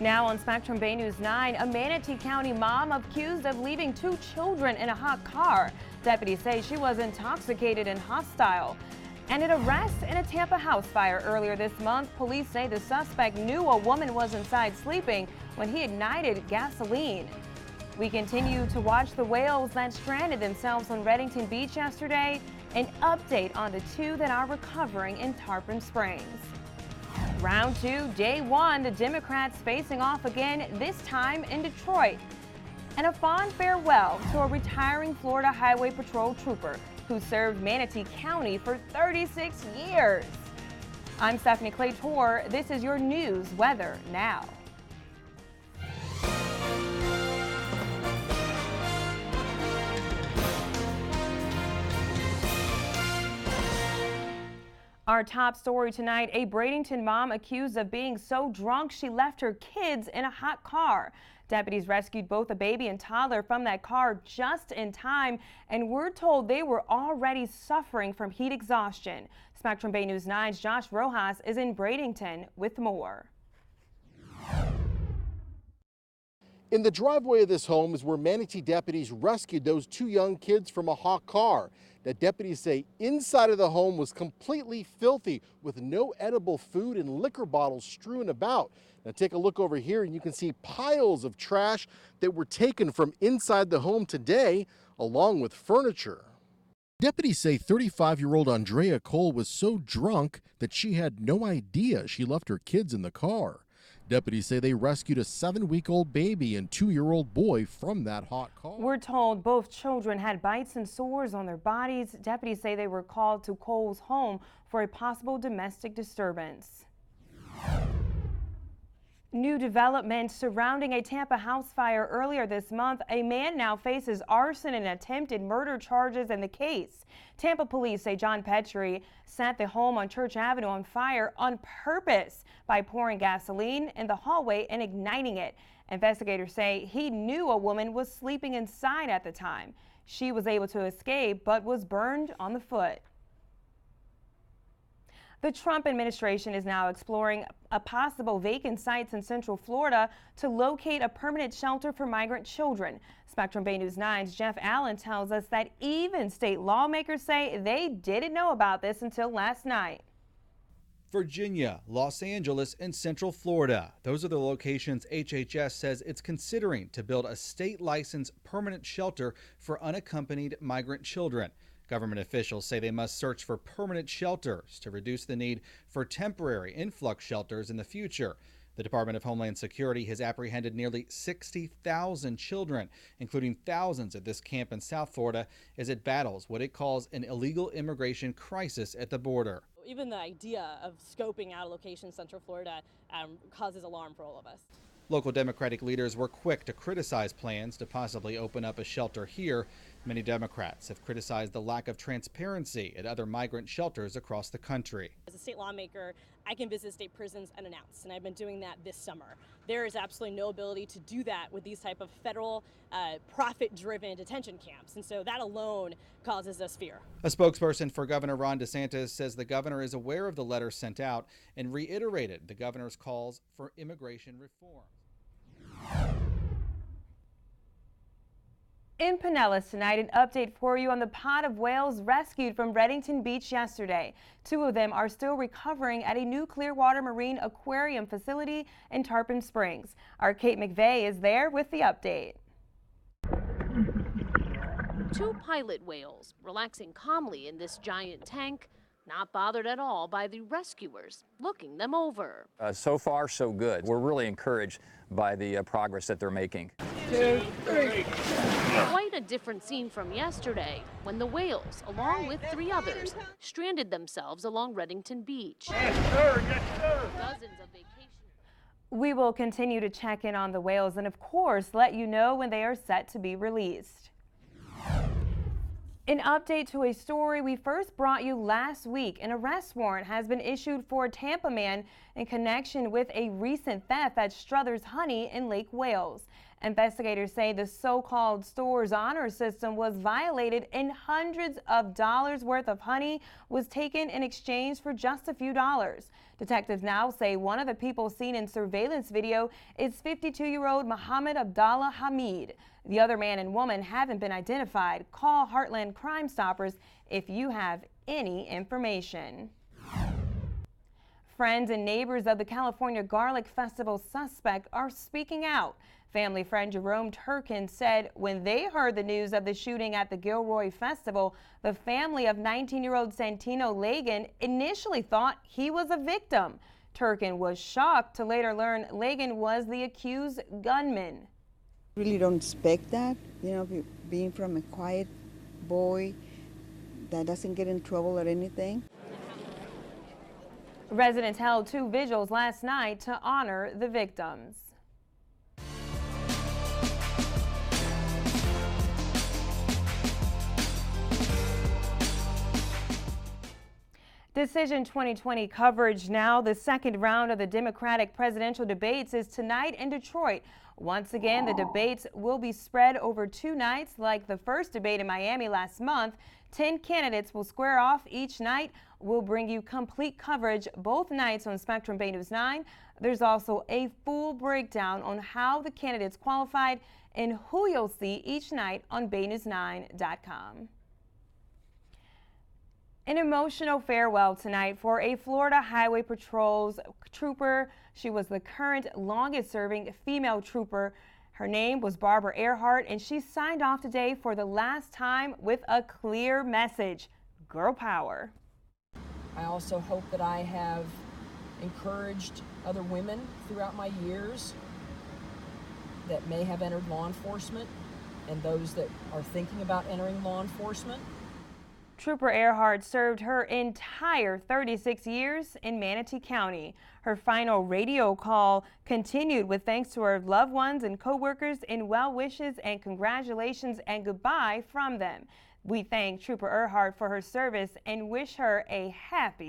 Now on Spectrum Bay News 9, a Manatee County mom accused of leaving 2 children in a hot car. Deputies say she was intoxicated and hostile. And an arrest in a Tampa house fire earlier this month. Police say the suspect knew a woman was inside sleeping when he ignited gasoline. We continue to watch the whales that stranded themselves on Redington Beach yesterday. An update on the 2 that are recovering in Tarpon Springs. Round 2, day 1, the Democrats facing off again, this time in Detroit. And a fond farewell to a retiring Florida Highway Patrol trooper who served Manatee County for 36 years. I'm Stephanie Claytor. This is your news weather now. Our top story tonight, a Bradenton mom accused of being so drunk she left her kids in a hot car. Deputies rescued both a baby and toddler from that car just in time, and we're told they were already suffering from heat exhaustion. Spectrum Bay News 9's Josh Rojas is in Bradenton with more. In the driveway of this home is where Manatee deputies rescued those 2 young kids from a hot car. That deputies say inside of the home was completely filthy with no edible food and liquor bottles strewn about. Now take a look over here and you can see piles of trash that were taken from inside the home today, along with furniture. Deputies say 35-year-old Andrea Cole was so drunk that she had no idea she left her kids in the car. Deputies say they rescued a 7-week-old baby and 2-year-old boy from that hot car. We're told both children had bites and sores on their bodies. Deputies say they were called to Cole's home for a possible domestic disturbance. New developments surrounding a Tampa house fire earlier this month. A man now faces arson and attempted murder charges in the case. Tampa police say John Petrie set the home on Church Avenue on fire on purpose by pouring gasoline in the hallway and igniting it. Investigators say he knew a woman was sleeping inside at the time. She was able to escape but was burned on the foot. The Trump administration is now exploring a possible vacant sites in Central Florida to locate a permanent shelter for migrant children. Spectrum Bay News 9's Jeff Allen tells us that even state lawmakers say they didn't know about this until last night. Virginia, Los Angeles, and Central Florida. Those are the locations HHS says it's considering to build a state-licensed permanent shelter for unaccompanied migrant children. Government officials say they must search for permanent shelters to reduce the need for temporary influx shelters in the future. The Department of Homeland Security has apprehended nearly 60,000 children, including thousands at this camp in South Florida, as it battles what it calls an illegal immigration crisis at the border. Even the idea of scoping out a location in Central Florida causes alarm for all of us. Local Democratic leaders were quick to criticize plans to possibly open up a shelter here. Many Democrats have criticized the lack of transparency at other migrant shelters across the country. As a state lawmaker, I can visit state prisons and announce, and I've been doing that this summer. There is absolutely no ability to do that with these type of federal profit-driven detention camps, and so that alone causes us fear. A spokesperson for Governor Ron DeSantis says the governor is aware of the letter sent out and reiterated the governor's calls for immigration reform. In Pinellas tonight, an update for you on the pod of whales rescued from Redington Beach yesterday. 2 of them are still recovering at a new Clearwater Marine Aquarium facility in Tarpon Springs. Our Kate McVeigh is there with the update. 2 pilot whales relaxing calmly in this giant tank, not bothered at all by the rescuers looking them over. So far, so good. We're really encouraged by the progress that they're making. 2, 3. Quite a different scene from yesterday when the whales, along with 3 others, stranded themselves along Redington Beach. Yes, sir. Yes, sir. Dozens of vacationers. We will continue to check in on the whales and, of course, let you know when they are set to be released. An update to a story we first brought you last week. An arrest warrant has been issued for a Tampa man in connection with a recent theft at Struthers Honey in Lake Wales. Investigators say the so-called store's honor system was violated and hundreds of dollars worth of honey was taken in exchange for just a few dollars. Detectives now say one of the people seen in surveillance video is 52-year-old Muhammad Abdallah Hamid. The other man and woman haven't been identified. Call Heartland Crime Stoppers if you have any information. Friends and neighbors of the California Garlic Festival suspect are speaking out. Family friend Jerome Turkin said when they heard the news of the shooting at the Gilroy Festival, the family of 19-year-old Santino Lagan initially thought he was a victim. Turkin was shocked to later learn Lagan was the accused gunman. Really don't expect that, being from a quiet boy that doesn't get in trouble or anything. Residents held 2 vigils last night to honor the victims. Decision 2020 coverage now. The second round of the Democratic presidential debates is tonight in Detroit. Once again, the debates will be spread over 2 nights like the first debate in Miami last month. 10 candidates will square off each night. We'll bring you complete coverage both nights on Spectrum Bay News 9. There's also a full breakdown on how the candidates qualified and who you'll see each night on baynews9.com. An emotional farewell tonight for a Florida Highway Patrol's trooper. She was the current longest-serving female trooper. Her name was Barbara Earhart, and she signed off today for the last time with a clear message: girl power. I also hope that I have encouraged other women throughout my years that may have entered law enforcement and those that are thinking about entering law enforcement. Trooper Earhart served her entire 36 years in Manatee County. Her final radio call continued with thanks to her loved ones and co-workers and well wishes and congratulations and goodbye from them. We thank Trooper Earhart for her service and wish her a happy